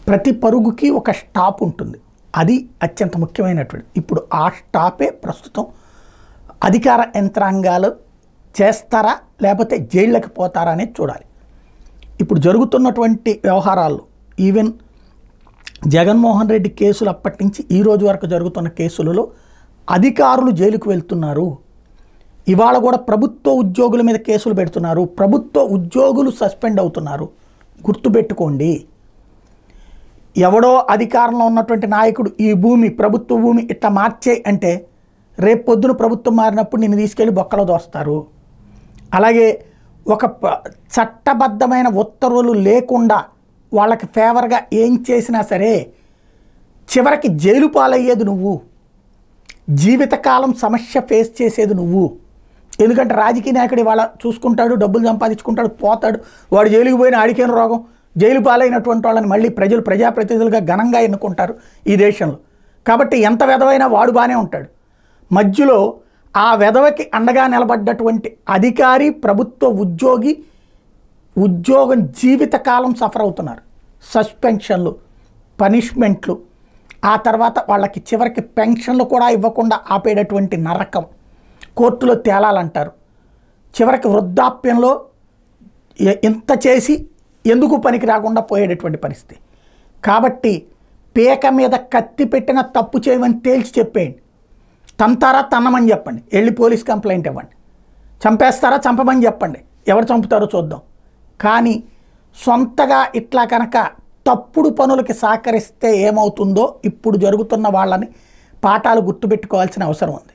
ప్రతి పరుగుకి ఒక స్టాప్ ఉంటుంది. అది అత్యంత ముఖ్యమైనటువంటి. ఇప్పుడు ఆ స్టాపే ప్రస్తుతం అధికార యంత్రాంగాలు చేస్తారా లేకపోతే జైళ్ళకి పోతారా అనేది చూడాలి. ఇప్పుడు జరుగుతున్నటువంటి వ్యవహారాల్లో ఈవెన్ జగన్మోహన్ రెడ్డి కేసులు అప్పటి నుంచి ఈ రోజు వరకు జరుగుతున్న కేసులలో అధికారులు జైలుకు వెళ్తున్నారు. ఇవాళ కూడా ప్రభుత్వ ఉద్యోగుల మీద కేసులు పెడుతున్నారు. ప్రభుత్వ ఉద్యోగులు సస్పెండ్ అవుతున్నారు. గుర్తుపెట్టుకోండి, ఎవడో అధికారంలో ఉన్నటువంటి నాయకుడు ఈ భూమి ప్రభుత్వ భూమి ఇట్లా మార్చే అంటే రేపు పొద్దున ప్రభుత్వం మారినప్పుడు నిన్ను తీసుకెళ్ళి బొక్కలో దోస్తారు. అలాగే ఒక చట్టబద్ధమైన ఉత్తర్వులు లేకుండా వాళ్ళకి ఫేవర్గా ఏం చేసినా సరే చివరికి జైలు పాలయ్యేది నువ్వు, జీవితకాలం సమస్య ఫేస్ చేసేది నువ్వు. ఎందుకంటే రాజకీయ నాయకుడు ఇవాళ చూసుకుంటాడు, డబ్బులు సంపాదించుకుంటాడు, పోతాడు. వాడు జైలుకి పోయిన ఆడికేం రోగం? జైలు పాలైనటువంటి వాళ్ళని మళ్ళీ ప్రజలు ప్రజాప్రతినిధులుగా ఘనంగా ఎన్నుకుంటారు ఈ దేశంలో. కాబట్టి ఎంత వెధవైనా వాడు బాగానే ఉంటాడు. మధ్యలో ఆ వెధవకి అండగా నిలబడ్డటువంటి అధికారి, ప్రభుత్వ ఉద్యోగి ఉద్యోగం జీవితకాలం సఫర్ అవుతున్నారు. సస్పెన్షన్లు, పనిష్మెంట్లు, ఆ తర్వాత వాళ్ళకి చివరికి పెన్షన్లు కూడా ఇవ్వకుండా ఆపేటటువంటి నరకం కోర్టులో తేలాలంటారు. చివరికి వృద్ధాప్యంలో ఇంత చేసి ఎందుకు పనికి రాకుండా పోయేటటువంటి పరిస్థితి. కాబట్టి పీక మీద కత్తి పెట్టిన తప్పు చేయమని తేల్చి చెప్పేయండి. తంతారా తన్నమని చెప్పండి, వెళ్ళి పోలీస్ కంప్లైంట్ ఇవ్వండి. చంపేస్తారా చంపమని చెప్పండి, ఎవరు చంపుతారో చూద్దాం. కానీ సొంతగా ఇట్లా కనుక తప్పుడు పనులకి సహకరిస్తే ఏమవుతుందో ఇప్పుడు జరుగుతున్న వాళ్ళని పాఠాలు గుర్తుపెట్టుకోవాల్సిన అవసరం ఉంది.